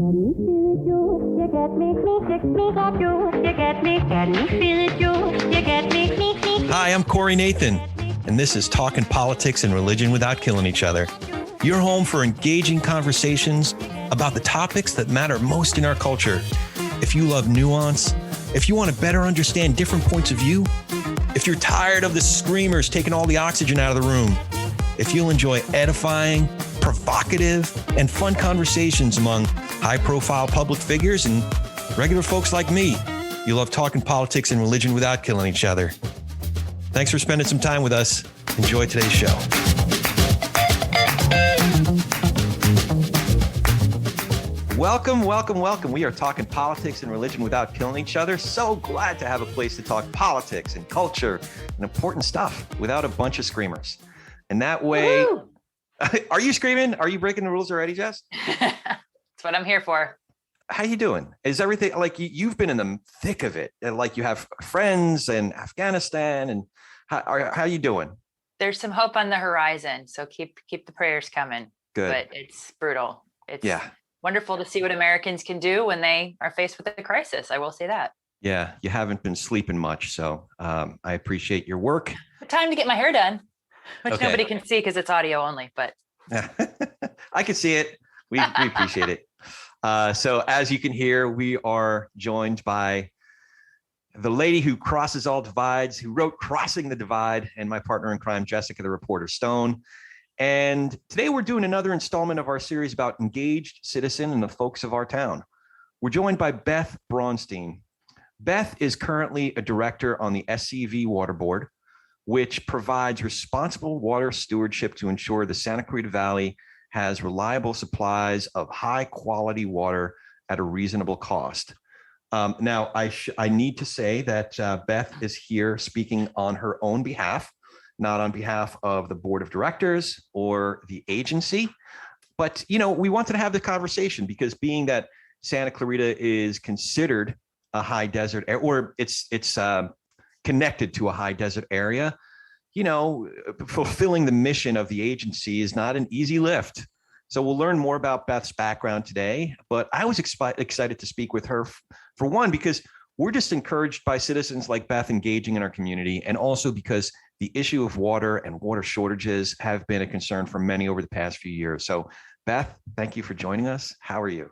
Hi, I'm Corey Nathan, and this is Talkin' Politics and Religion Without Killing Each Other. Your home for engaging conversations about the topics that matter most in our culture. If you love nuance, if you want to better understand different points of view, if you're tired of the screamers taking all the oxygen out of the room, if you'll enjoy edifying, provocative, and fun conversations among high-profile public figures and regular folks like me, you love talking politics and religion without killing each other. Thanks for spending some time with us. Enjoy today's show. Welcome, welcome, welcome. We are talking politics and religion without killing each other. So glad to have a place to talk politics and culture and important stuff without a bunch of screamers. And that way, are you screaming? Are you breaking the rules already, Jess? That's what I'm here for. How you doing? Is everything like you've been in the thick of it? And like you have friends in Afghanistan, and how you doing? There's some hope on the horizon, so keep the prayers coming. Good. But it's brutal. It's wonderful to see what Americans can do when they are faced with a crisis. I will say that. Yeah, you haven't been sleeping much, so I appreciate your work. Time to get my hair done, which nobody can see because it's audio only. But I can see it. We appreciate it. So as you can hear, we are joined by the lady who crosses all divides, who wrote Crossing the Divide, and my partner in crime, Jessica, the reporter Stone. And today we're doing another installment of our series about engaged citizen and the folks of our town. We're joined by Beth Braunstein. Beth is currently a director on the SCV Water Board, which provides responsible water stewardship to ensure the Santa Clarita Valley has reliable supplies of high quality water at a reasonable cost. Now, I need to say that Beth is here speaking on her own behalf, not on behalf of the board of directors or the agency. But, you know, we wanted to have the conversation because being that Santa Clarita is considered a high desert, or it's connected to a high desert area, you know, fulfilling the mission of the agency is not an easy lift. So we'll learn more about Beth's background today, but I was excited to speak with her for one, because we're just encouraged by citizens like Beth engaging in our community, and also because the issue of water and water shortages have been a concern for many over the past few years. So Beth, thank you for joining us. How are you?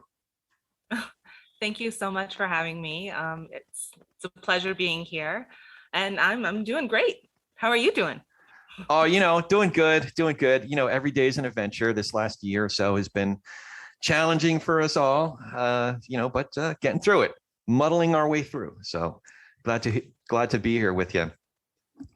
Thank you so much for having me. It's a pleasure being here, and I'm doing great. How are you doing? Oh, you know, doing good. You know, every day is an adventure. This last year or so has been challenging for us all, you know, but getting through it, muddling our way through. So glad to be here with you.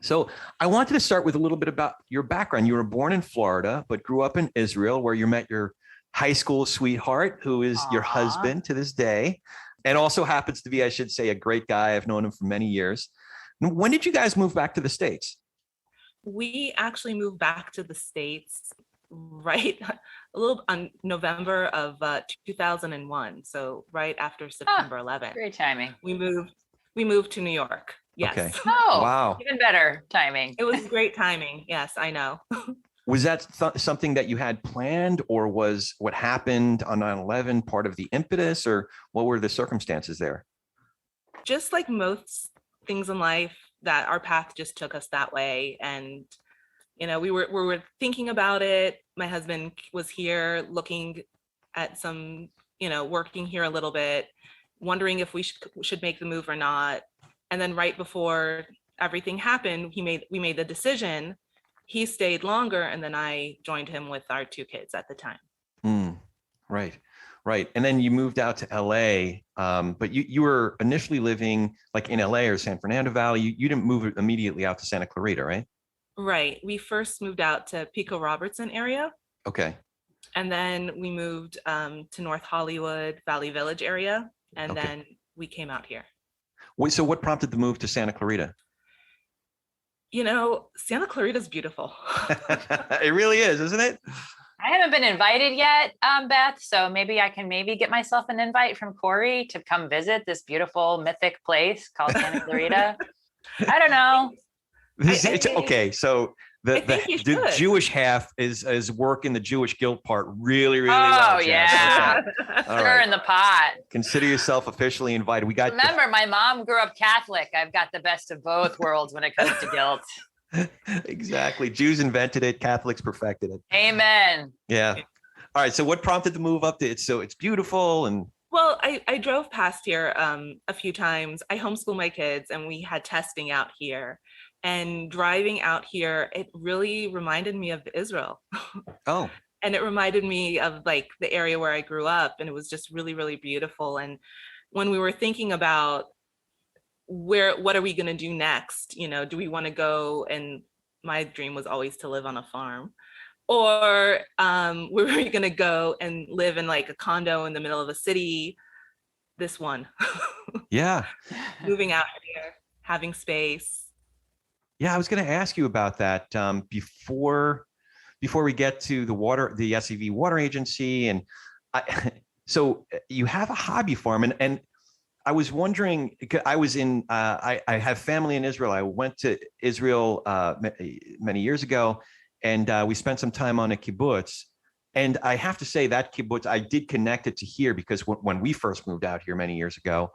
So I wanted to start with a little bit about your background. You were born in Florida, but grew up in Israel, where you met your high school sweetheart, who is your husband to this day, and also happens to be, I should say, a great guy. I've known him for many years. When did you guys move back to the States? We actually moved back to the States right on November of 2001. So right after September 11th. Great timing. We moved to New York. Yes. Okay. Oh, wow. Even better timing. It was great timing. Yes, I know. Was that something that you had planned, or was what happened on 9/11 part of the impetus, or what were the circumstances there? Just like most things in life, that our path just took us that way. And, you know, we were thinking about it. My husband was here looking at some, you know, working here a little bit, wondering if we should make the move or not. And then right before everything happened, we made the decision. He stayed longer, and then I joined him with our two kids at the time. Right. And then you moved out to LA, but you were initially living like in LA or San Fernando Valley. You didn't move immediately out to Santa Clarita, right? Right. We first moved out to Pico Robertson area. Okay. And then we moved to North Hollywood, Valley Village area. And then we came out here. Wait, so what prompted the move to Santa Clarita? You know, Santa Clarita is beautiful. It really is, isn't it? I haven't been invited yet, Beth, so maybe I can get myself an invite from Corey to come visit this beautiful mythic place called Santa Clarita. I don't know. Okay, so I think you the should. Jewish half is working the Jewish guilt part really, really well. Oh, Jess. yeah. Okay. All Stir right. in the pot. Consider yourself officially invited. We got Remember, my mom grew up Catholic. I've got the best of both worlds when it comes to guilt. exactly. Jews invented it. Catholics perfected it. Amen. Yeah. All right. So what prompted the move up to it? So it's beautiful and. Well, I drove past here a few times. I homeschool my kids and we had testing out here. And driving out here, it really reminded me of Israel. Oh. And it reminded me of like the area where I grew up, and it was just really, really beautiful. And when we were thinking about what are we going to do next? You know, do we want to go? And my dream was always to live on a farm. Or were we going to go and live in like a condo in the middle of a city? This one. Yeah. Moving out here, having space. Yeah, I was going to ask you about that before we get to the SCV Water Agency, and so you have a hobby farm, and I was wondering. I have family in Israel. I went to Israel many years ago, and we spent some time on a kibbutz. And I have to say that kibbutz, I did connect it to here because when we first moved out here many years ago.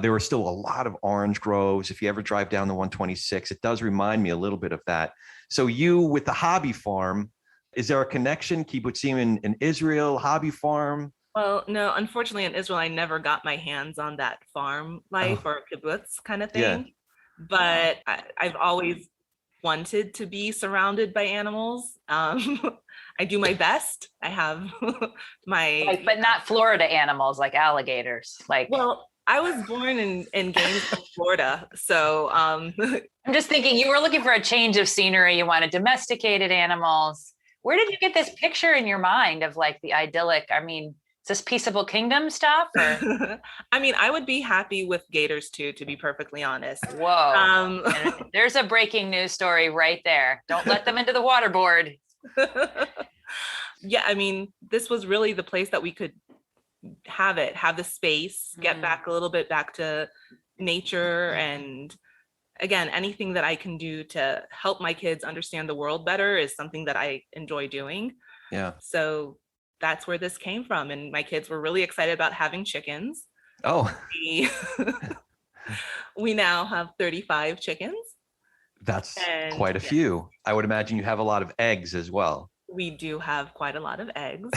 There were still a lot of orange groves. If you ever drive down the 126, it does remind me a little bit of that. So you with the hobby farm, is there a connection? Kibbutzim in Israel, hobby farm? Well, no, unfortunately in Israel, I never got my hands on that farm life or kibbutz kind of thing. Yeah. But I've always wanted to be surrounded by animals. I do my best. I have but not Florida animals like alligators. Well, I was born in Gainesville, Florida. So I'm just thinking you were looking for a change of scenery. You wanted domesticated animals. Where did you get this picture in your mind of like the idyllic? I mean, is this Peaceable Kingdom stuff? Or? I mean, I would be happy with gators too, to be perfectly honest. Whoa. There's a breaking news story right there. Don't let them into the water board. Yeah, I mean, this was really the place that we could have the space, get back a little bit back to nature. And again, anything that I can do to help my kids understand the world better is something that I enjoy doing. Yeah. So that's where this came from. And my kids were really excited about having chickens. Oh. We now have 35 chickens. That's quite a few. I would imagine you have a lot of eggs as well. We do have quite a lot of eggs.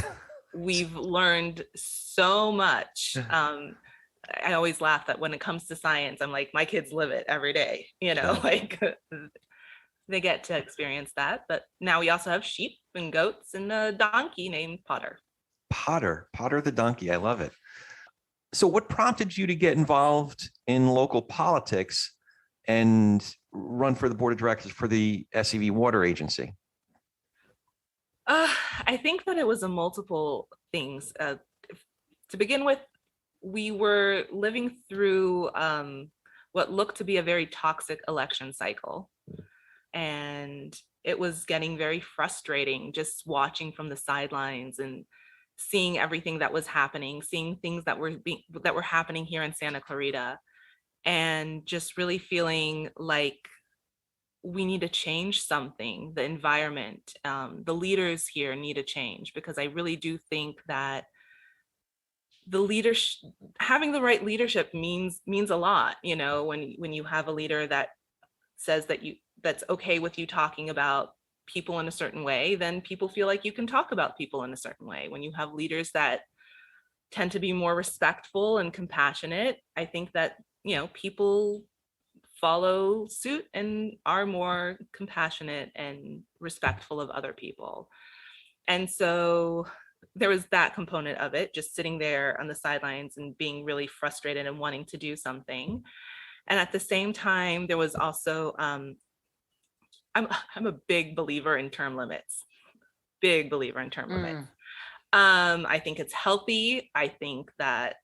We've learned so much. I always laugh that when it comes to science, I'm like, my kids live it every day, you know, like they get to experience that. But now we also have sheep and goats and a donkey named Potter. Potter the donkey. I love it. So what prompted you to get involved in local politics and run for the board of directors for the SCV Water Agency? I think that it was a multiple things. To begin with, we were living through what looked to be a very toxic election cycle. And it was getting very frustrating just watching from the sidelines and seeing everything that was happening, seeing things that were happening here in Santa Clarita, and just really feeling like we need to change something, the environment, the leaders here need to change, because I really do think that having the right leadership means a lot. You know, when you have a leader that says that's okay with you talking about people in a certain way, then people feel like you can talk about people in a certain way. When you have leaders that tend to be more respectful and compassionate, I think that, you know, people follow suit and are more compassionate and respectful of other people. And so there was that component of it, just sitting there on the sidelines and being really frustrated and wanting to do something. And at the same time, there was also, I'm a big believer in term limits. I think it's healthy. I think that,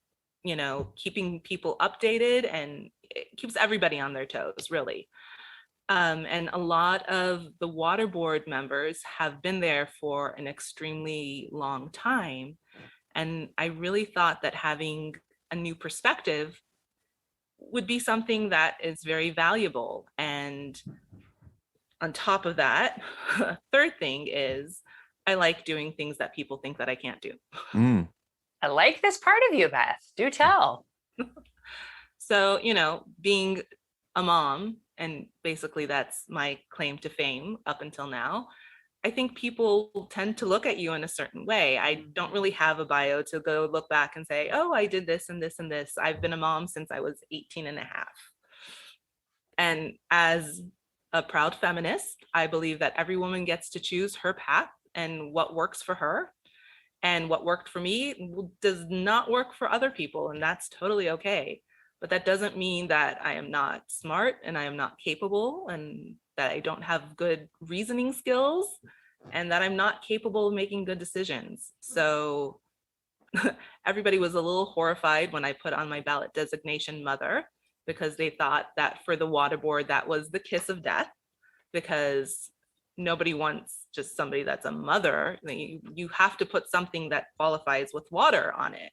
you know, keeping people updated and it keeps everybody on their toes, really. And a lot of the water board members have been there for an extremely long time. And I really thought that having a new perspective would be something that is very valuable. And on top of that, third thing is I like doing things that people think that I can't do. Mm. I like this part of you, Beth. Do tell. So, being a mom, and basically that's my claim to fame up until now, I think people tend to look at you in a certain way. I don't really have a bio to go look back and say, oh, I did this and this and this. I've been a mom since I was 18 and a half. And as a proud feminist, I believe that every woman gets to choose her path and what works for her. And what worked for me does not work for other people, and that's totally okay. But that doesn't mean that I am not smart and I am not capable and that I don't have good reasoning skills and that I'm not capable of making good decisions. So everybody was a little horrified when I put on my ballot designation mother, because they thought that for the water board, that was the kiss of death, because nobody wants just somebody that's a mother. You have to put something that qualifies with water on it.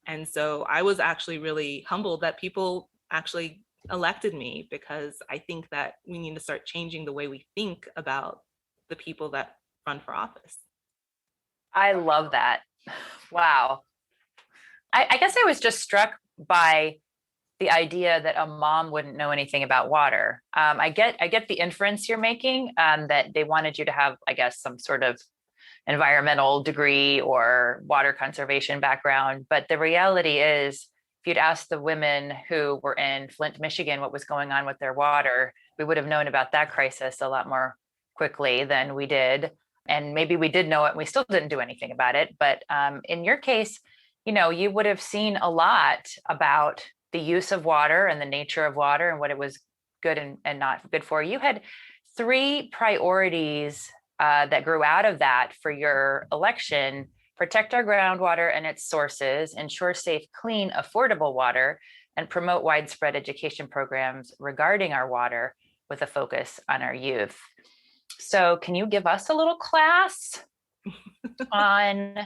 And so I was actually really humbled that people actually elected me, because I think that we need to start changing the way we think about the people that run for office. I love that. Wow. I guess I was just struck by the idea that a mom wouldn't know anything about water. I get the inference you're making, that they wanted you to have, I guess, some sort of environmental degree or water conservation background. But the reality is, if you'd asked the women who were in Flint, Michigan, what was going on with their water, we would have known about that crisis a lot more quickly than we did. And maybe we did know it and we still didn't do anything about it. But in your case, you would have seen a lot about the use of water and the nature of water and what it was good and not good for. You had 3 priorities that grew out of that for your election: protect our groundwater and its sources, ensure safe, clean, affordable water, and promote widespread education programs regarding our water with a focus on our youth. So can you give us a little class on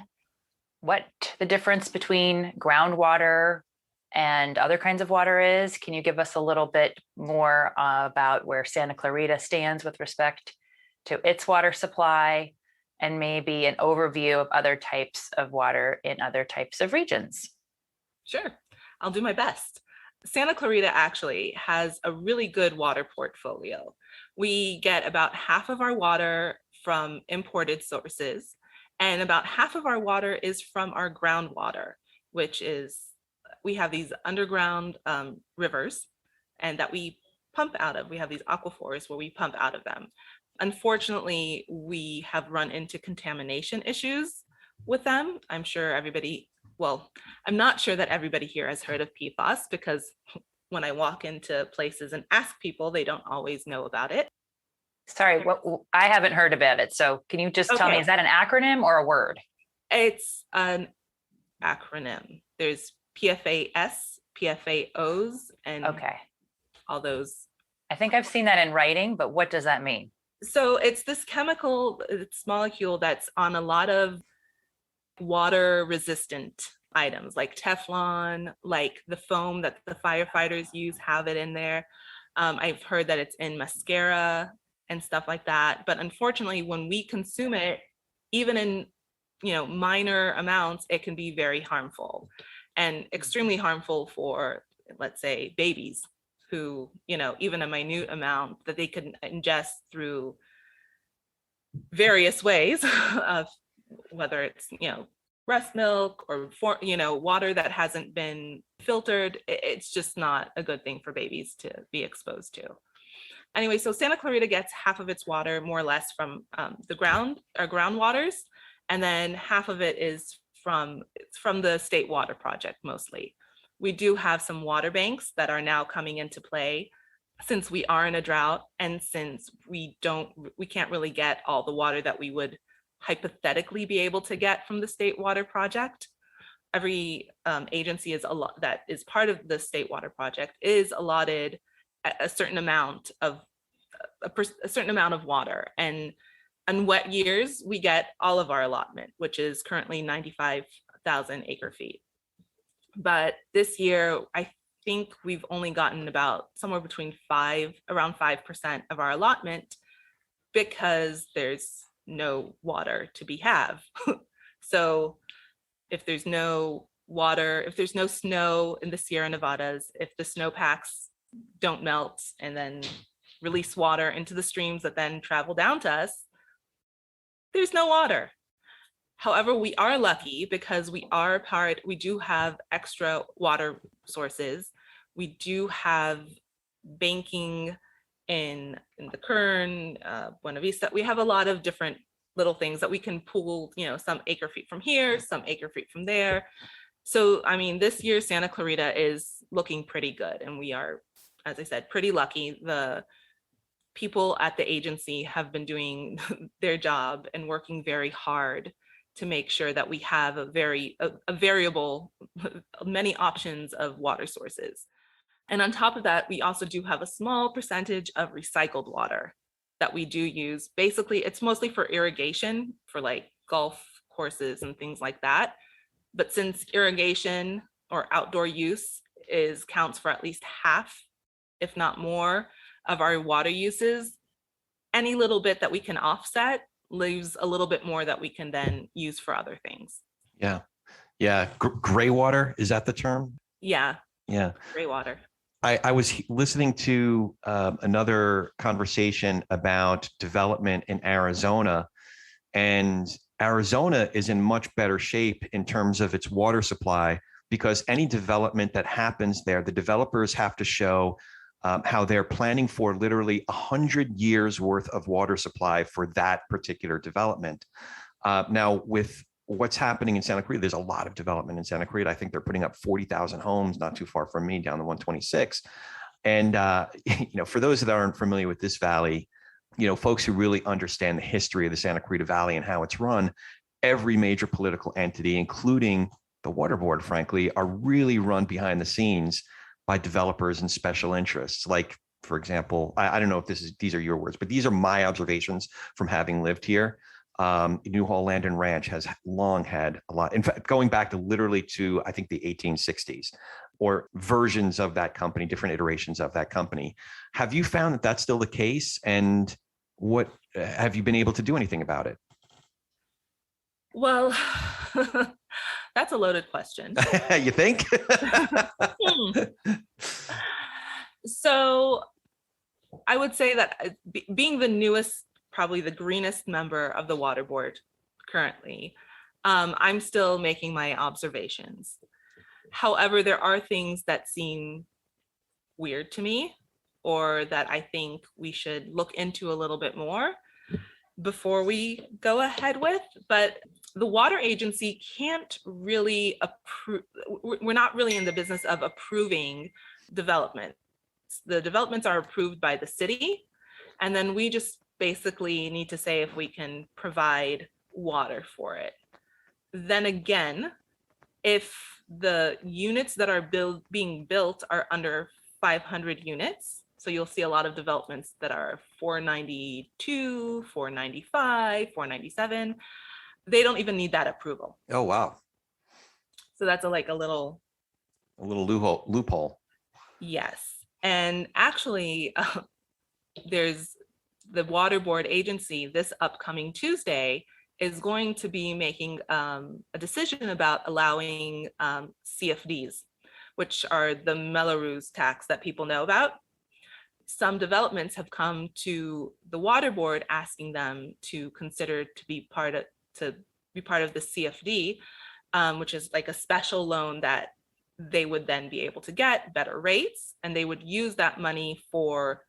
what the difference between groundwater and other kinds of water is? Can you give us a little bit more about where Santa Clarita stands with respect to its water supply, and maybe an overview of other types of water in other types of regions? Sure, I'll do my best. Santa Clarita actually has a really good water portfolio. We get about half of our water from imported sources, and about half of our water is from our groundwater, which is, we have these underground rivers and that we pump out of. We have these aquifers where we pump out of them. Unfortunately, we have run into contamination issues with them. I'm not sure that everybody here has heard of PFAS, because when I walk into places and ask people, they don't always know about it. Sorry, I haven't heard about it. So can you just tell me, is that an acronym or a word? It's an acronym. There's PFAS, PFAOs, and all those. I think I've seen that in writing, but what does that mean? So it's this chemical, it's molecule that's on a lot of water resistant items like Teflon, like the foam that the firefighters use, have it in there. I've heard that it's in mascara and stuff like that. But unfortunately, when we consume it, even in minor amounts, it can be very harmful and extremely harmful for, let's say, babies who, even a minute amount that they could ingest through various ways of whether it's, breast milk or water that hasn't been filtered. It's just not a good thing for babies to be exposed to. Anyway, so Santa Clarita gets half of its water more or less from the groundwaters, and then half of it is from the State Water Project mostly. We do have some water banks that are now coming into play since we are in a drought, and since we can't really get all the water that we would hypothetically be able to get from the State Water Project. Every agency that is part of the State Water Project is allotted a certain amount of water, and on wet years we get all of our allotment, which is currently 95,000 acre feet. But this year, I think we've only gotten about somewhere between around 5% of our allotment, because there's no water to be have. So if there's no water, if there's no snow in the Sierra Nevadas, if the snowpacks don't melt and then release water into the streams that then travel down to us, there's no water. However, we are lucky because we do have extra water sources. We do have banking in the Kern, Buena Vista. We have a lot of different little things that we can pool, some acre feet from here, some acre feet from there. So, I mean, this year Santa Clarita is looking pretty good, and we are, as I said, pretty lucky. The people at the agency have been doing their job and working very hard to make sure that we have a variable, many options of water sources. And on top of that, we also do have a small percentage of recycled water that we do use. Basically, it's mostly for irrigation, for like golf courses and things like that. But since irrigation or outdoor use counts for at least half, if not more, of our water uses, any little bit that we can offset leaves a little bit more that we can then use for other things. Yeah. Yeah. Gray water, is that the term? Yeah. Yeah. Gray water. I was listening to another conversation about development in Arizona, and Arizona is in much better shape in terms of its water supply, because any development that happens there, the developers have to show how they're planning for literally 100 years worth of water supply for that particular development. Now, with what's happening in Santa Clarita, there's a lot of development in Santa Clarita. I think they're putting up 40,000 homes not too far from me down the 126. And, for those that aren't familiar with this valley, folks who really understand the history of the Santa Clarita Valley and how it's run, every major political entity, including the Water Board, frankly, are really run behind the scenes by developers and special interests. Like, for example, I don't know if these are your words, but these are my observations from having lived here. New Hall Land and Ranch has long had a lot, in fact, going back to literally to, I think, the 1860s, or versions of that company, different iterations of that company. Have you found that that's still the case? And what have you been able to do anything about it? Well, that's a loaded question. You think? So I would say that being the newest, probably the greenest member of the Water Board currently, I'm still making my observations. However, there are things that seem weird to me, or that I think we should look into a little bit more before we go ahead with. But the water agency can't really approve. We're not really in the business of approving development. The developments are approved by the city, and then we just basically need to say if we can provide water for it. Then again, if the units that are being built are under 500 units, so you'll see a lot of developments that are 492, 495, 497, they don't even need that approval. Oh, wow. So that's a little loophole. Yes. And actually, there's the Water Board agency this upcoming Tuesday is going to be making a decision about allowing CFDs, which are the Melrose tax that people know about. Some developments have come to the Water Board asking them to consider to be part of the CFD, which is like a special loan that they would then be able to get better rates, and they would use that money for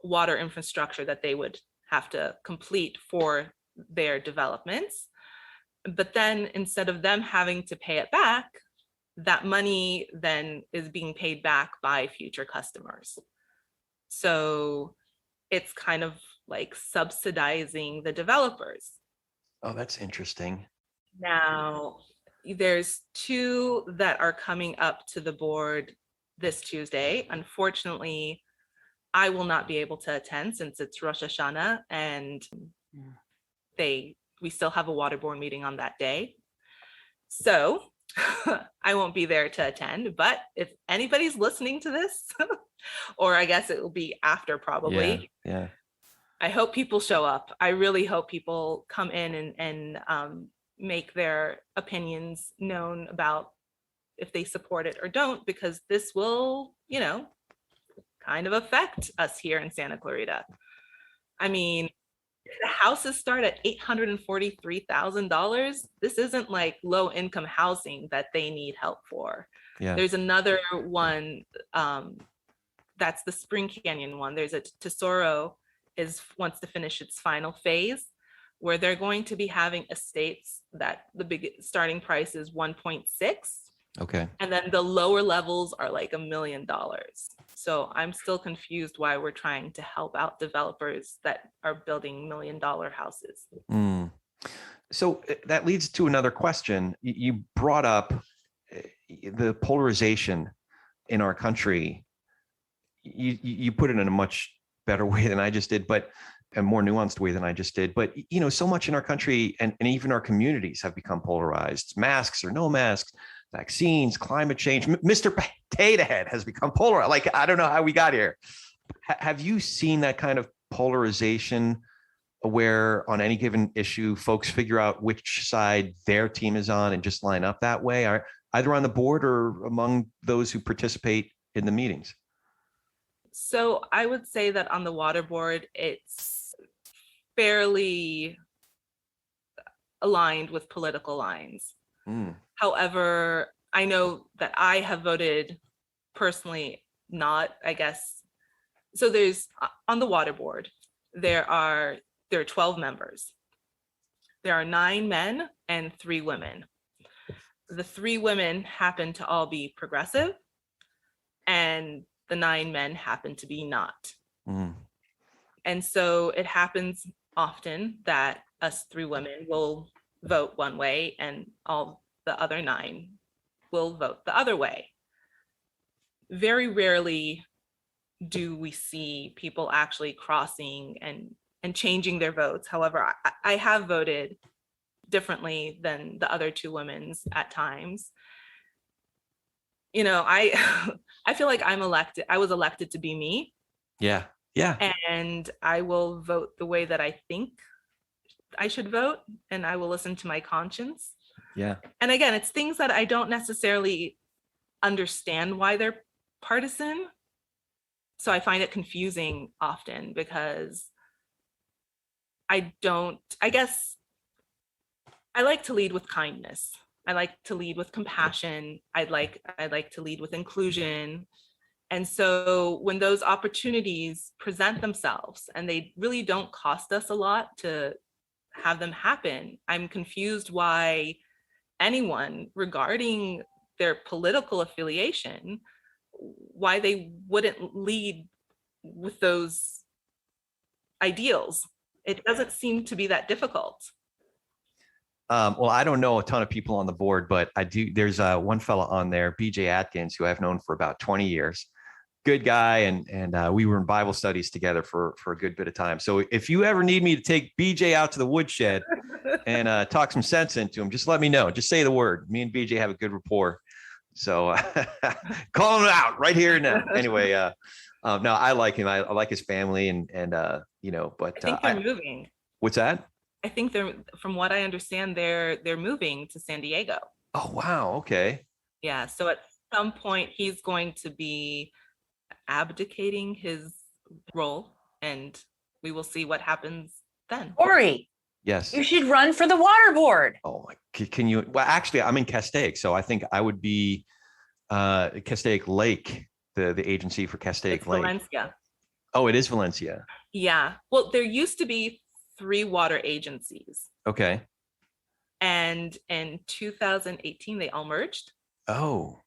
water infrastructure that they would have to complete for their developments. But then instead of them having to pay it back, that money then is being paid back by future customers. So it's kind of like subsidizing the developers. Oh, that's interesting. Now, there's two that are coming up to the board this Tuesday. Unfortunately, I will not be able to attend since it's Rosh Hashanah, and we still have a water board meeting on that day. So I won't be there to attend, but if anybody's listening to this, or I guess it will be after probably. Yeah. I hope people show up. I really hope people come in and make their opinions known about if they support it or don't, because this will, kind of affect us here in Santa Clarita. I mean, the houses start at $843,000. This isn't like low income housing that they need help for. Yeah. There's another one, that's the Spring Canyon one. There's a Tesoro wants to finish its final phase, where they're going to be having estates that the big starting price is 1.6. Okay. And then the lower levels are like $1 million. So I'm still confused why we're trying to help out developers that are building $1 million houses. So that leads to another question. You brought up the polarization in our country. You put it in a much better way than I just did, but a more nuanced way than I just did. But, so much in our country and even our communities have become polarized. Masks or no masks, vaccines, climate change. Mr. Potato Head has become polarized. Like, I don't know how we got here. Have you seen that kind of polarization where on any given issue, folks figure out which side their team is on and just line up that way, or either on the board or among those who participate in the meetings? So I would say that on the water board, it's fairly aligned with political lines. However, I know that I have voted personally not, I guess. So there's on the water board, there are 12 members. There are 9 men and 3 women. The 3 women happen to all be progressive, and the 9 men happen to be not. And so it happens often that us 3 women will vote one way and all the other 9 will vote the other way. Very rarely do we see people actually crossing and changing their votes. However, I have voted differently than the other 2 women's at times. I feel like I was elected to be me. Yeah. And I will vote the way that I think I should vote, and I will listen to my conscience. Yeah. And again, it's things that I don't necessarily understand why they're partisan. So I find it confusing often because I guess I like to lead with kindness. I like to lead with compassion. I'd like to lead with inclusion. And so when those opportunities present themselves and they really don't cost us a lot to have them happen, I'm confused why anyone, regarding their political affiliation, why they wouldn't lead with those ideals. It doesn't seem to be that difficult. Well, I don't know a ton of people on the board, but I do. There's one fella on there, BJ Atkins, who I've known for about 20 years. Good guy, and we were in Bible studies together for a good bit of time. So if you ever need me to take BJ out to the woodshed and talk some sense into him, just let me know. Just say the word. Me and BJ have a good rapport. So call him out right here and now. Anyway, no, I like him. I like his family, and but I think they're moving. What's that? I think from what I understand, they're moving to San Diego. Oh, wow. Okay. Yeah. So at some point he's going to be abdicating his role, and we will see what happens then. Ori, yes, you should run for the water board. Oh, can you? Well, actually, I'm in Castaic, so I think I would be Castaic Lake, the agency for Castaic Lake. Valencia. Oh, it is Valencia. Yeah. Well, there used to be 3 water agencies. Okay. And in 2018, they all merged. Oh.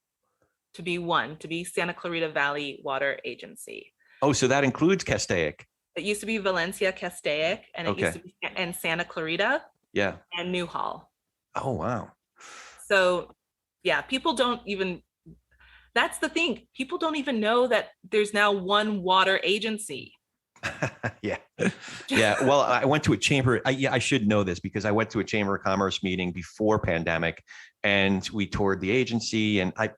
To be Santa Clarita Valley Water Agency. Oh, so that includes Castaic. It used to be Valencia, Castaic, and it used to be and Santa Clarita. Yeah. And Newhall. Oh, wow. So yeah, people don't even, that's the thing. People don't even know that there's now one water agency. Yeah. Yeah. Well, I went to a chamber. I should know this because I went to a Chamber of Commerce meeting before pandemic and we toured the agency, and I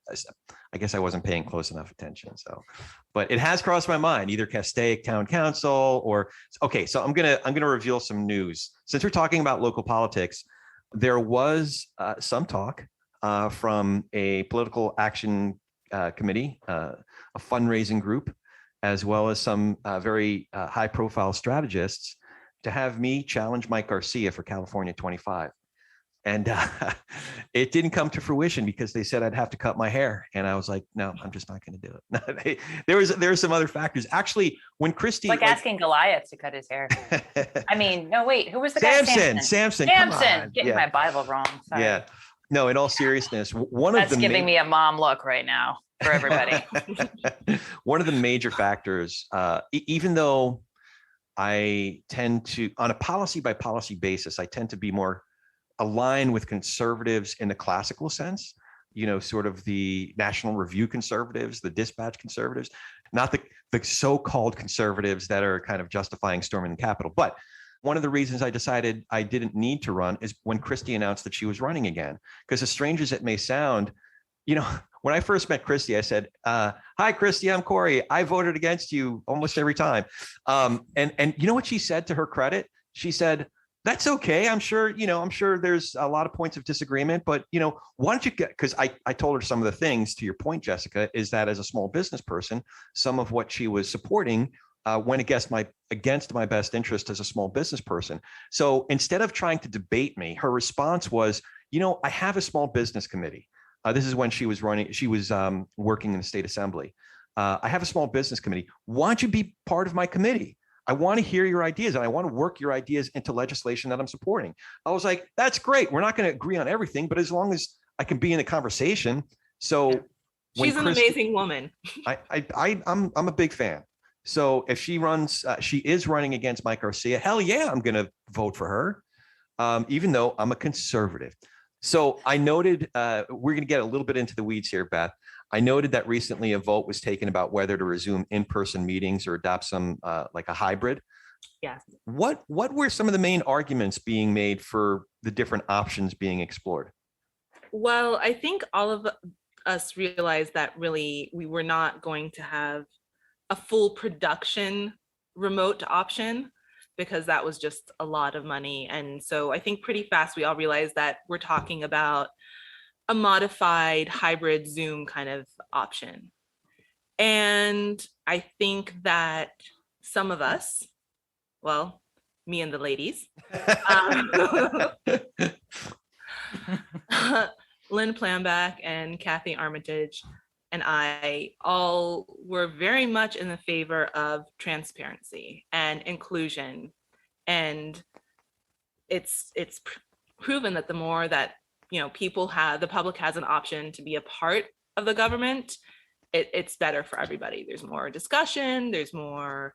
guess I wasn't paying close enough attention. So, but it has crossed my mind, either Castaic Town Council or, okay. So I'm going to reveal some news. Since we're talking about local politics, there was some talk from a political action committee, a fundraising group, as well as some very high profile strategists, to have me challenge Mike Garcia for California 25. And it didn't come to fruition because they said I'd have to cut my hair. And I was like, no, I'm just not going to do it. there were some other factors. Actually, when Christy— It's like asking Goliath to cut his hair. I mean, no, wait, who was the guy? Samson. Getting my Bible wrong. Sorry. Yeah. No, in all seriousness, That's giving me a mom look right now for everybody. One of the major factors, even though I tend to, on a policy by policy basis, I tend to be more aligned with conservatives in the classical sense, sort of the National Review conservatives, the Dispatch conservatives, not the so-called conservatives that are kind of justifying storming the Capitol. But one of the reasons I decided I didn't need to run is when Christy announced that she was running again. Because as strange as it may sound, when I first met Christy, I said, hi, Christy, I'm Corey. I voted against you almost every time. And you know what she said, to her credit? She said, that's okay. I'm sure there's a lot of points of disagreement, but why don't you because I told her some of the things, to your point, Jessica, is that as a small business person, some of what she was supporting went against my best interest as a small business person. So instead of trying to debate me, her response was, I have a small business committee. This is when she was working in the state assembly. I have a small business committee. Why don't you be part of my committee? I want to hear your ideas and I want to work your ideas into legislation that I'm supporting. I was like, that's great. We're not going to agree on everything, but as long as I can be in the conversation. So she's an amazing woman. I'm a big fan. So if she runs, she is running against Mike Garcia. Hell yeah, I'm going to vote for her, even though I'm a conservative. So I noted, we're going to get a little bit into the weeds here, Beth. I noted that recently a vote was taken about whether to resume in-person meetings or adopt some like a hybrid. Yes. What were some of the main arguments being made for the different options being explored? Well, I think all of us realized that really we were not going to have a full production remote option, because that was just a lot of money. And so I think pretty fast we all realized that we're talking about a modified hybrid Zoom kind of option. And I think that some of us, well, me and the ladies, Lynn Planback and Kathy Armitage and I all were very much in the favor of transparency and inclusion. And it's proven that the more that the public has an option to be a part of the government, it's better for everybody. There's more discussion, there's more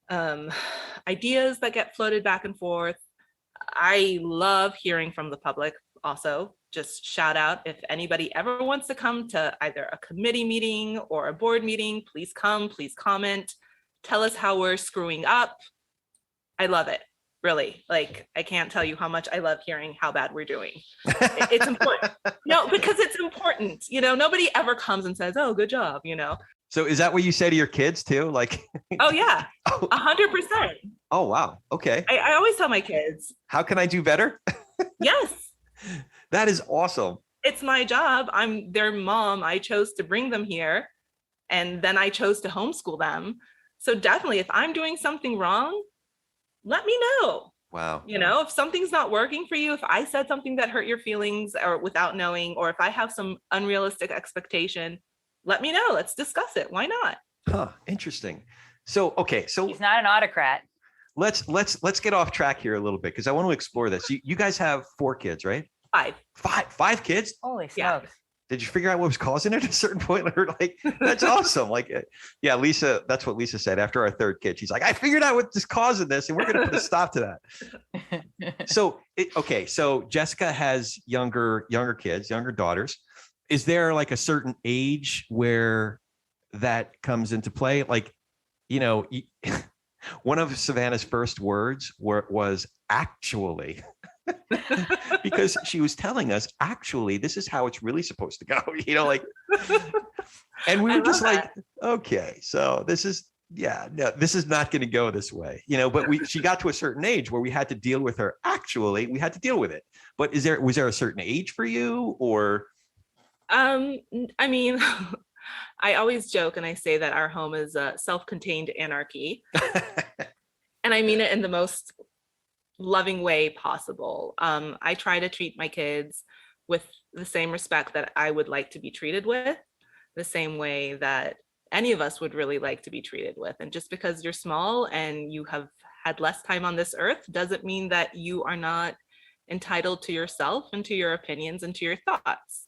ideas that get floated back and forth. I love hearing from the public. Also, just shout out, if anybody ever wants to come to either a committee meeting or a board meeting, please come, please comment, tell us how we're screwing up. I love it. Really, like, I can't tell you how much I love hearing how bad we're doing. It's important. No, because it's important. Nobody ever comes and says, oh, good job, So is that what you say to your kids too? Like, oh yeah, 100%. Oh, wow. Okay. I always tell my kids, how can I do better? Yes. That is awesome. It's my job. I'm their mom. I chose to bring them here, and then I chose to homeschool them. So definitely, if I'm doing something wrong, let me know. Wow. If something's not working for you, if I said something that hurt your feelings or without knowing, or if I have some unrealistic expectation, let me know. Let's discuss it. Why not? Huh. Interesting. So, okay. So he's not an autocrat. Let's get off track here a little bit, because I want to explore this. You guys have 4 kids, right? 5. 5 kids? Holy smokes. Yeah. Did you figure out what was causing it at a certain point? Or like, that's awesome. Like, yeah, Lisa, that's what Lisa said after our 3rd kid. She's like, I figured out what's causing this, and we're going to put a stop to that. So, so Jessica has younger kids, younger daughters. Is there like a certain age where that comes into play? Like, One of Savannah's first words was actually, because she was telling us, actually, this is how it's really supposed to go, like, and we I were just love like, okay, so this is, no, this is not going to go this way, but she got to a certain age where we had to deal with her. Actually, we had to deal with it. But was there a certain age for you, or? I mean, I always joke and I say that our home is a self-contained anarchy. And I mean it in the most loving way possible. I try to treat my kids with the same respect that I would like to be treated with, the same way that any of us would really like to be treated with. And just because you're small and you have had less time on this earth doesn't mean that you are not entitled to yourself and to your opinions and to your thoughts.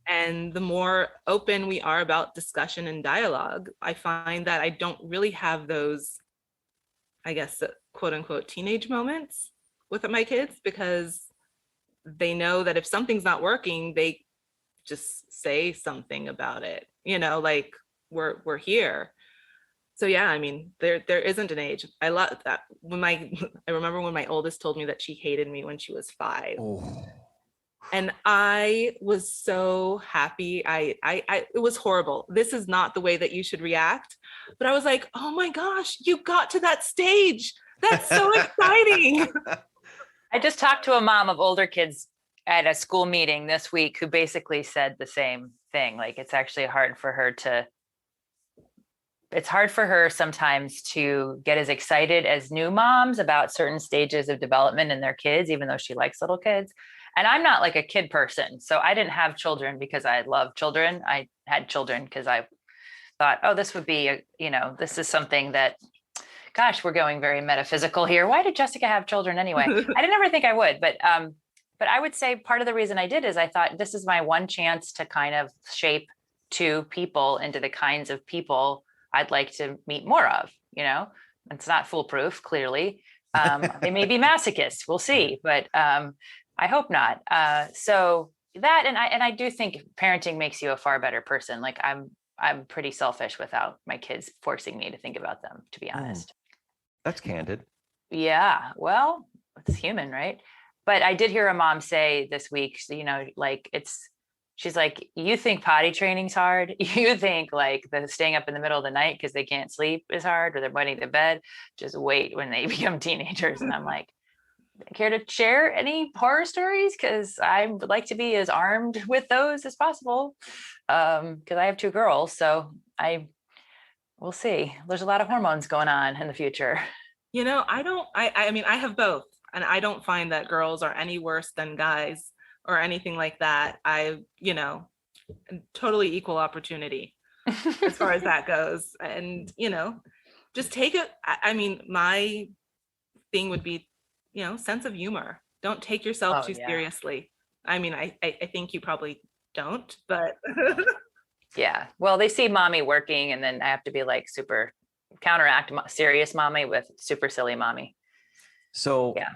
And the more open we are about discussion and dialogue, I find that I don't really have those, I guess, quote unquote, teenage moments with my kids, because they know that if something's not working, they just say something about it, like we're here. So yeah, I mean, there isn't an age. I love that. I remember when my oldest told me that she hated me when she was 5. Oh. And I was so happy. It was horrible. This is not the way that you should react. But I was like, oh my gosh, you got to that stage. That's so exciting. I just talked to a mom of older kids at a school meeting this week who basically said the same thing. Like, it's actually hard for her sometimes to get as excited as new moms about certain stages of development in their kids, even though she likes little kids. And I'm not like a kid person. So I didn't have children because I love children. I had children because I thought, oh, this would be, this is something that, gosh, we're going very metaphysical here. Why did Jessica have children anyway? I didn't ever think I would, but I would say part of the reason I did is I thought this is my one chance to kind of shape 2 people into the kinds of people I'd like to meet more of. It's not foolproof, clearly. They may be masochists, we'll see, but I hope not. So that, and I do think parenting makes you a far better person. Like, I'm pretty selfish without my kids forcing me to think about them, to be honest. That's candid. Yeah, well, it's human, right? But I did hear a mom say this week, she's like, you think potty training's hard? You think like the staying up in the middle of the night because they can't sleep is hard, or they're wetting the bed? Just wait when they become teenagers. And I'm like, care to share any horror stories? Because I would like to be as armed with those as possible. Because I have 2 girls, so we'll see. There's a lot of hormones going on in the future. I mean, I have both, and I don't find that girls are any worse than guys or anything like that. Totally equal opportunity as far as that goes. And, just take it. I mean, my thing would be, sense of humor. Don't take yourself too seriously. I mean, I think you probably don't, but. Yeah. Well, they see mommy working, and then I have to be like super counteract serious mommy with super silly mommy. So yeah.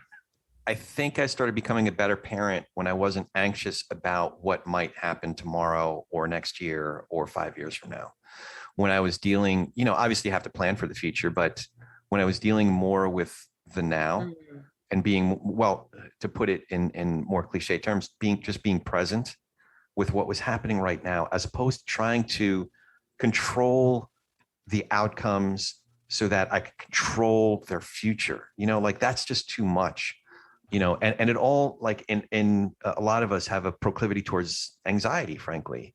I think I started becoming a better parent when I wasn't anxious about what might happen tomorrow or next year or 5 years from now. When I was dealing, obviously you have to plan for the future, but when I was dealing more with the now and being, well, to put it in more cliche terms, being present with what was happening right now, as opposed to trying to control the outcomes so that I could control their future, that's just too much. And it all, like, in a lot of us have a proclivity towards anxiety, frankly.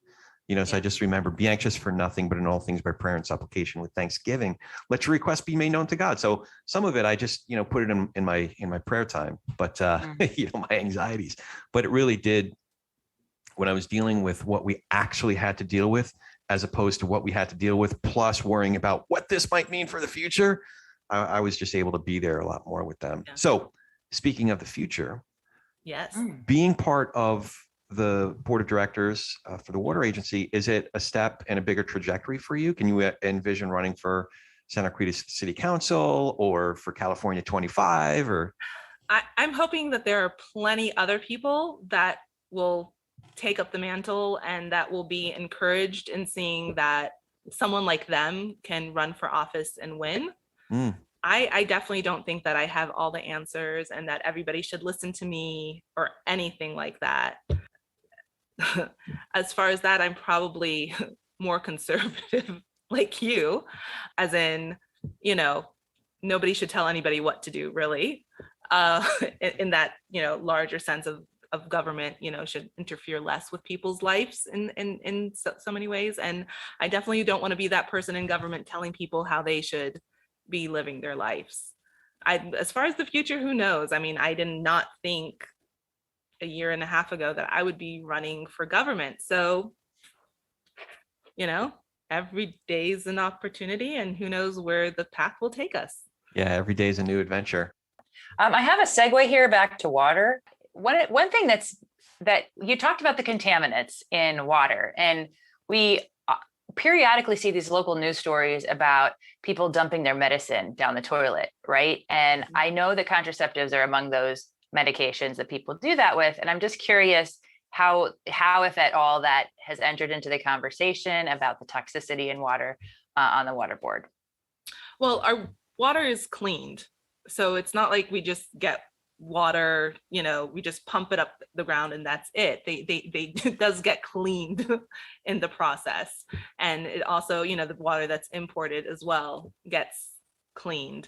So I just remember, be anxious for nothing, but in all things by prayer and supplication with thanksgiving, let your requests be made known to God. So some of it, I just, put it in my prayer time, but, my anxieties, but it really did, when I was dealing with what we actually had to deal with, as opposed to what we had to deal with, plus worrying about what this might mean for the future, I was just able to be there a lot more with them. Yeah. So speaking of the future, yes, being part of the board of directors for the water agency, is it a step and a bigger trajectory for you? Can you envision running for Santa Clarita City Council or for California 25? Or I'm hoping that there are plenty other people that will take up the mantle and that will be encouraged in seeing that someone like them can run for office and win. I definitely don't think that I have all the answers and that everybody should listen to me or anything like that. As far as that, I'm probably more conservative like you, as in, you know, nobody should tell anybody what to do, really. In that, larger sense of government, should interfere less with people's lives in so many ways. And I definitely don't want to be that person in government telling people how they should be living their lives. As far as the future, who knows? I mean, I did not think a year and a half ago that I would be running for government. So, every day is an opportunity, and who knows where the path will take us. Yeah, every day is a new adventure. I have a segue here back to water. One thing that you talked about the contaminants in water, and we periodically see these local news stories about people dumping their medicine down the toilet, right? And I know that contraceptives are among those medications that people do that with. And I'm just curious how, if at all, that has entered into the conversation about the toxicity in water on the water board. Well, our water is cleaned. So it's not like we just get water, we just pump it up the ground and that's it. They it does get cleaned in the process. And it also, the water that's imported as well gets cleaned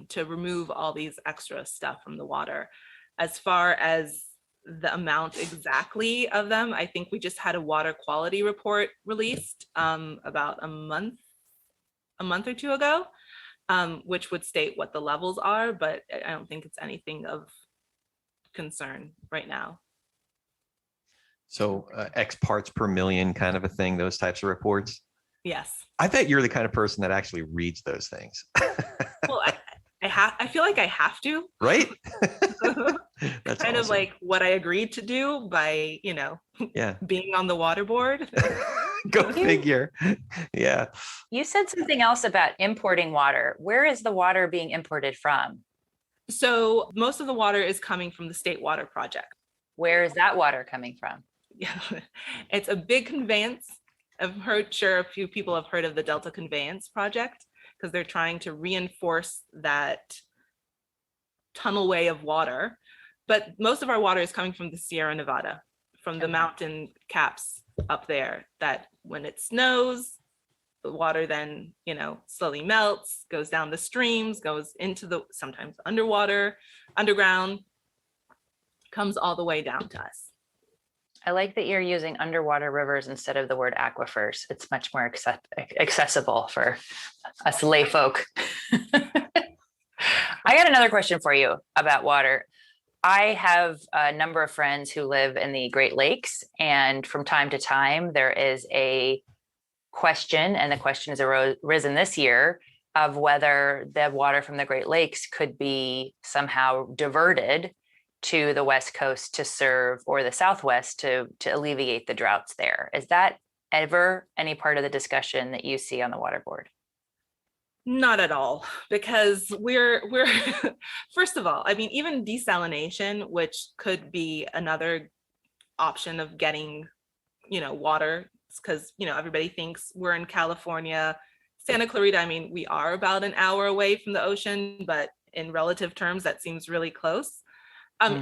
to remove all these extra stuff from the water. As far as the amount exactly of them, I think we just had a water quality report released about a month or two ago, which would state what the levels are, but I don't think it's anything of concern right now. So X parts per million kind of a thing, those types of reports? Yes. I bet you're the kind of person that actually reads those things. Well, I feel like I have to. Right? That's kind awesome. of like what I agreed to do by, being on the water board. Go figure. Yeah. You said something else about importing water. Where is the water being imported from? So most of the water is coming from the State Water Project. Where is that water coming from? Yeah, it's a big conveyance. Sure a few people have heard of the Delta Conveyance Project, because they're trying to reinforce that tunnelway of water. But most of our water is coming from the Sierra Nevada, from the mountain caps up there, that when it snows, the water then, slowly melts, goes down the streams, goes into the sometimes underground, comes all the way down to us. I like that you're using underwater rivers instead of the word aquifers. It's much more accessible for us lay folk. I got another question for you about water. I have a number of friends who live in the Great Lakes, and from time to time there is a question, and the question has arisen this year, of whether the water from the Great Lakes could be somehow diverted to the West Coast to serve, or the Southwest to alleviate the droughts there. Is that ever any part of the discussion that you see on the water board? Not at all, because we're first of all, I mean, even desalination, which could be another option of getting, water, because, everybody thinks we're in California, Santa Clarita. I mean, we are about an hour away from the ocean, but in relative terms, that seems really close.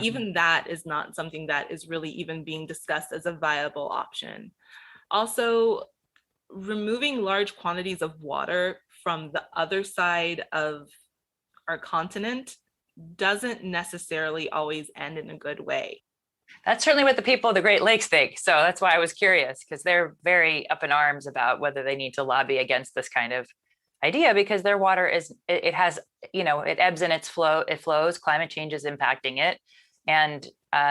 Even that is not something that is really even being discussed as a viable option. Also, removing large quantities of water from the other side of our continent doesn't necessarily always end in a good way. That's certainly what the people of the Great Lakes think. So that's why I was curious, because they're very up in arms about whether they need to lobby against this kind of idea, because their water it has, it ebbs and it flows, climate change is impacting it. And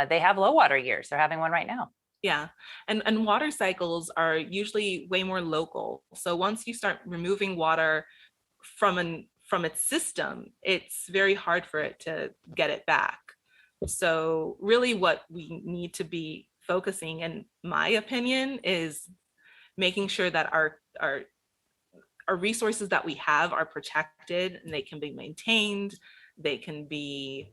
they have low water years. They're having one right now. Yeah, and water cycles are usually way more local. So once you start removing water from its system, it's very hard for it to get it back. So really what we need to be focusing, in my opinion, is making sure that our resources that we have are protected and they can be maintained. They can be,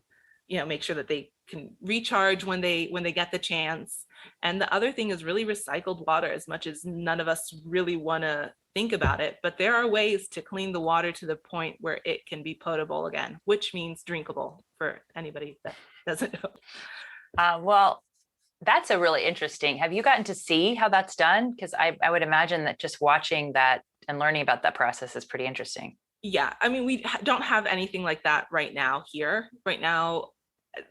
make sure that they can recharge when they get the chance. And the other thing is really recycled water, as much as none of us really want to think about it. But there are ways to clean the water to the point where it can be potable again, which means drinkable for anybody that doesn't know. Well, that's a really interesting. Have you gotten to see how that's done? Because I would imagine that just watching that and learning about that process is pretty interesting. Yeah, I mean, we don't have anything like that right now here. Right now,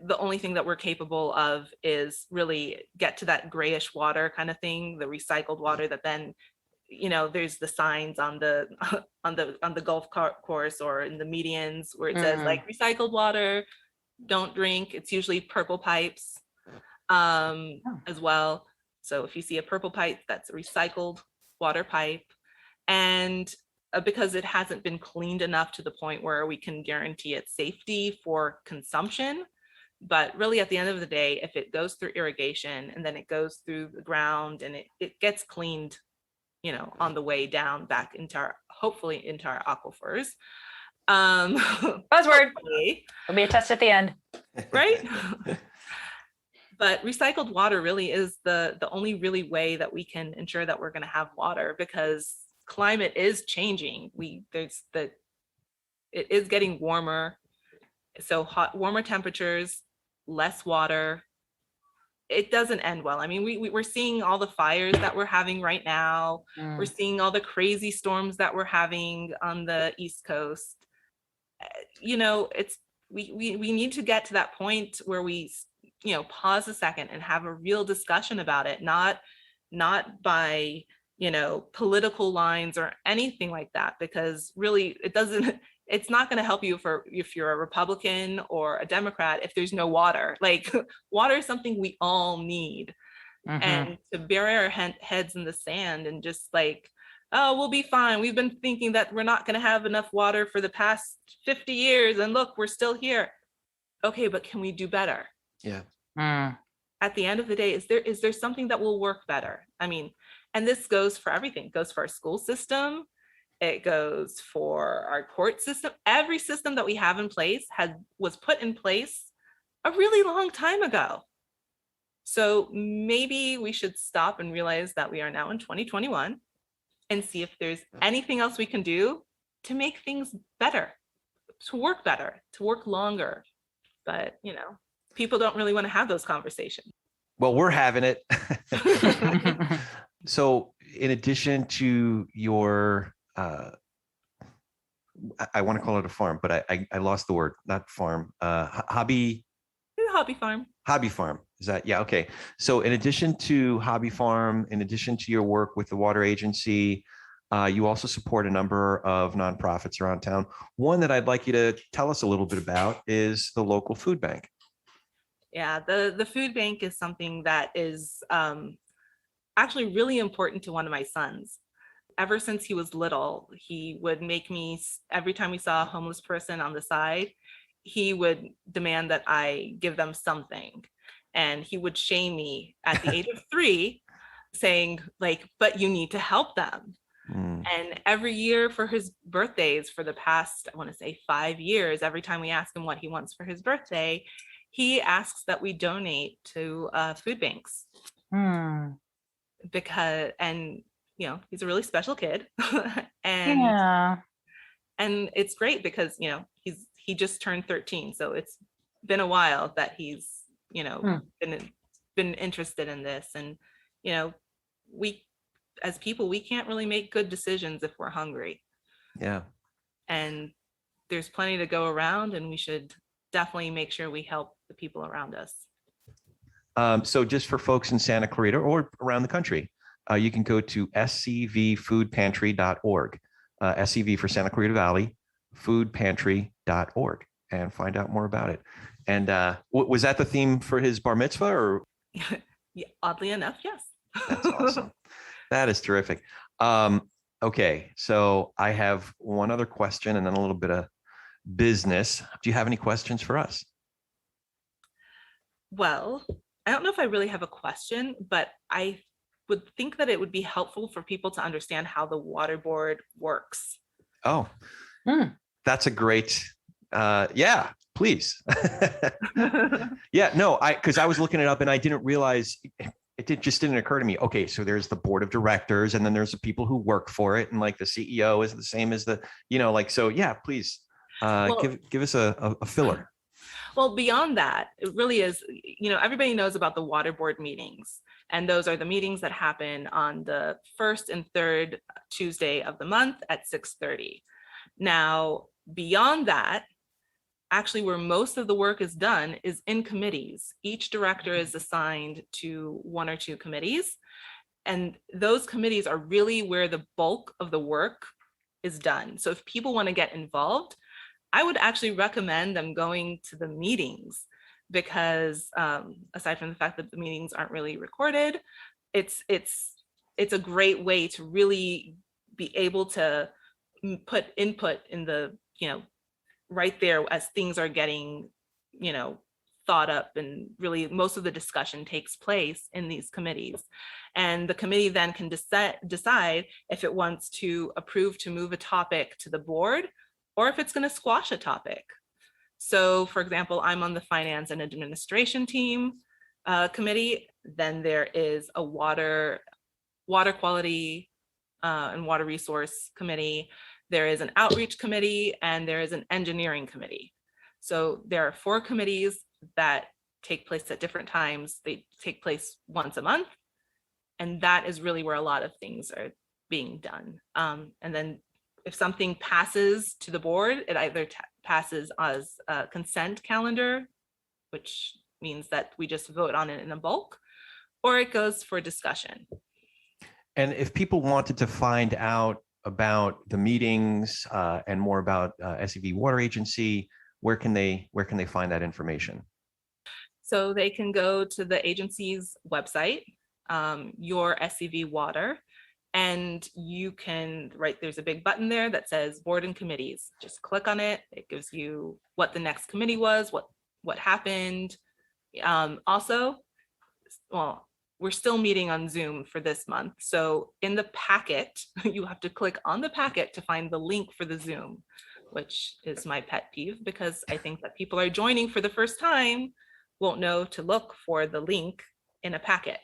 the only thing that we're capable of is really get to that grayish water kind of thing, the recycled water that then, there's the signs on the on the golf course or in the medians where it says like recycled water, don't drink. It's usually purple pipes as well. So if you see a purple pipe, that's a recycled water pipe. And because it hasn't been cleaned enough to the point where we can guarantee its safety for consumption. But really at the end of the day, if it goes through irrigation and then it goes through the ground and it gets cleaned, on the way down back hopefully into our aquifers. Buzzword. It'll be a test at the end. Right? But recycled water really is the only really way that we can ensure that we're going to have water, because climate is changing. It is getting warmer. So warmer temperatures, less water. It doesn't end well. I mean, we're seeing all the fires that we're having right now. We're seeing all the crazy storms that we're having on the East Coast. We need to get to that point where we, pause a second and have a real discussion about it, not by, political lines or anything like that, because really it's not going to help you if you're a Republican or a Democrat if there's no water. Like, water is something we all need. And to bury our heads in the sand and just like, oh, we'll be fine. We've been thinking that we're not going to have enough water for the past 50 years. And look, we're still here. Okay, but can we do better? Yeah. At the end of the day, is there something that will work better? I mean, and this goes for everything. It goes for our school system. It goes for our court system. Every system that we have in place was put in place a really long time ago. So maybe we should stop and realize that we are now in 2021 and see if there's anything else we can do to make things better, to work longer. But, people don't really want to have those conversations. Well, we're having it. So in addition to your, I want to call it a farm, but I lost the word, not farm, hobby farm. Is that, yeah. Okay. So in addition to hobby farm, in addition to your work with the water agency, you also support a number of nonprofits around town. One that I'd like you to tell us a little bit about is the local food bank. Yeah, the food bank is something that is actually really important to one of my sons. Ever since he was little, he would make me, every time we saw a homeless person on the side, he would demand that I give them something. And he would shame me at the age of 3, saying like, but you need to help them. And every year for his birthdays for the past, I want to say 5 years, every time we ask him what he wants for his birthday, he asks that we donate to food banks. Because, and he's a really special kid. And it's great because he just turned 13, so it's been a while that he's been interested in this. And we as people, we can't really make good decisions if we're hungry. Yeah. And there's plenty to go around, and we should definitely make sure we help the people around us. So just for folks in Santa Clarita or around the country, you can go to scvfoodpantry.org, SCV for Santa Clarita Valley, foodpantry.org, and find out more about it. And was that the theme for his bar mitzvah? Or? Yeah, oddly enough, yes. That's awesome. That is terrific. Okay, so I have one other question and then a little bit of business. Do you have any questions for us? Well, I don't know if I really have a question, but I would think that it would be helpful for people to understand how the water board works. Oh, that's a great Yeah, please. Yeah, no, because I was looking it up and I didn't realize just didn't occur to me. Okay, so there's the board of directors and then there's the people who work for it. And like the CEO is the same as the, like, so yeah, please give us a filler. Well, beyond that, it really is, everybody knows about the water board meetings. And those are the meetings that happen on the first and third Tuesday of the month at 6:30. Now, beyond that, actually where most of the work is done is in committees. Each director is assigned to one or two committees. And those committees are really where the bulk of the work is done. So if people want to get involved, I would actually recommend them going to the meetings because aside from the fact that the meetings aren't really recorded, it's a great way to really be able to put input in the, right there as things are getting, thought up, and really most of the discussion takes place in these committees. And the committee then can decide if it wants to approve to move a topic to the board or if it's going to squash a topic. So for example, I'm on the finance and administration team committee. Then there is a water quality and water resource committee. There is an outreach committee and there is an engineering committee. So there are 4 committees that take place at different times. They take place once a month. And that is really where a lot of things are being done. And then if something passes to the board, it either passes as a consent calendar, which means that we just vote on it in a bulk, or it goes for discussion. And if people wanted to find out about the meetings and more about SCV Water Agency, where can they find that information? So they can go to the agency's website, Your SCV Water, and you can there's a big button there that says board and committees. Just click on it. It gives you what the next committee was, what happened. Also, well, we're still meeting on Zoom for this month. So in the packet, you have to click on the packet to find the link for the Zoom, which is my pet peeve because I think that people are joining for the first time won't know to look for the link in a packet.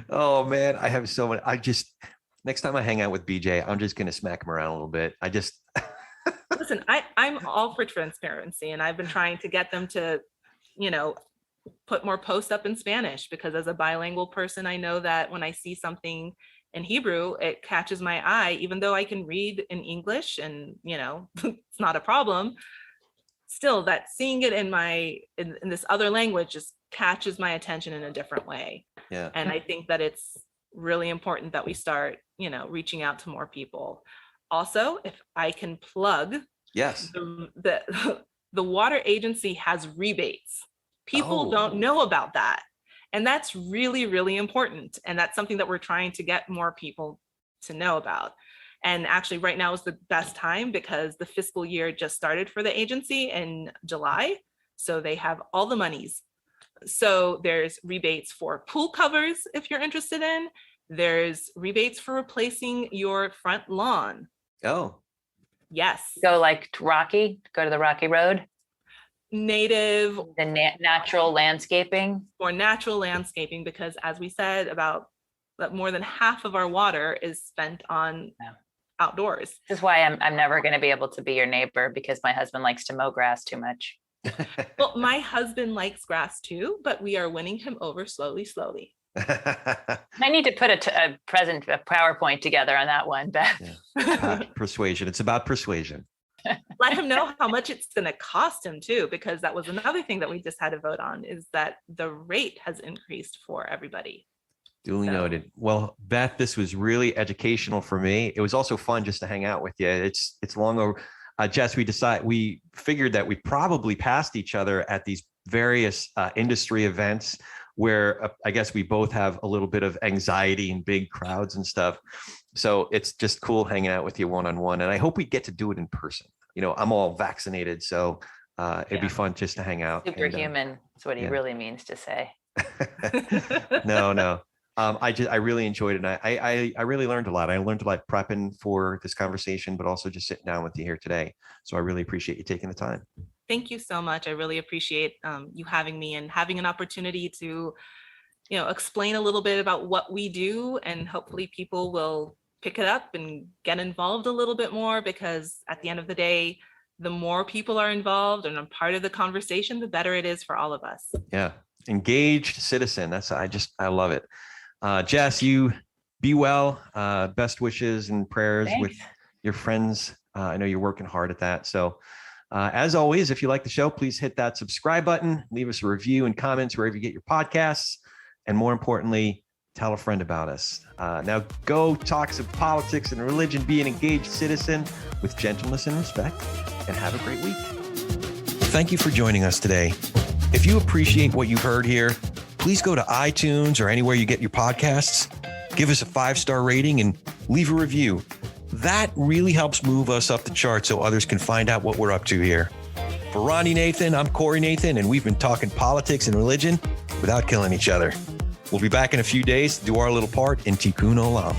Oh man, I have so many. Next time I hang out with BJ, I'm just going to smack him around a little bit. Listen, I'm all for transparency, and I've been trying to get them to, put more posts up in Spanish, because as a bilingual person, I know that when I see something in Hebrew, it catches my eye, even though I can read in English and, it's not a problem. Still, that seeing it in this other language just catches my attention in a different way. Yeah. And I think that it's really important that we start, reaching out to more people. Also, if I can plug, yes, the water agency has rebates. People don't know about that. And that's really, really important. And that's something that we're trying to get more people to know about. And actually right now is the best time because the fiscal year just started for the agency in July. So they have all the monies. So there's rebates for pool covers if you're interested in. There's rebates for replacing your front lawn. Oh. Yes. Go to the Rocky Road. Native. The natural landscaping. For natural landscaping, because as we said, about more than half of our water is spent on outdoors. This is why I'm never going to be able to be your neighbor, because my husband likes to mow grass too much. Well, my husband likes grass too, but we are winning him over slowly. I need to put a PowerPoint together on that one, Beth. Yeah. Persuasion. It's about persuasion. Let him know how much it's going to cost him too, because that was another thing that we just had to vote on, is that the rate has increased for everybody. Duly noted. Well, Beth, this was really educational for me. It was also fun just to hang out with you. It's long over. Jess, we figured that we probably passed each other at these various industry events where I guess we both have a little bit of anxiety in big crowds and stuff. So it's just cool hanging out with you one-on-one. And I hope we get to do it in person. I'm all vaccinated, so it'd be fun just to hang out. Superhuman is what he really means to say. No. I really enjoyed it. And I really learned a lot. I learned a lot prepping for this conversation, but also just sitting down with you here today. So I really appreciate you taking the time. Thank you so much. I really appreciate you having me and having an opportunity to, explain a little bit about what we do, and hopefully people will pick it up and get involved a little bit more, because at the end of the day, the more people are involved and a part of the conversation, the better it is for all of us. Yeah. Engaged citizen. I love it. Jess, you be well. Best wishes and prayers Thanks. with your friends. I know you're working hard at that. So as always, if you like the show, please hit that subscribe button, leave us a review and comments wherever you get your podcasts. And more importantly, tell a friend about us. Now go talk some politics and religion, be an engaged citizen with gentleness and respect, and have a great week. Thank you for joining us today. If you appreciate what you've heard here, please go to iTunes or anywhere you get your podcasts, give us a 5-star rating and leave a review. That really helps move us up the chart so others can find out what we're up to here. For Ronnie Nathan, I'm Corey Nathan, and we've been talking politics and religion without killing each other. We'll be back in a few days to do our little part in Tikkun Olam.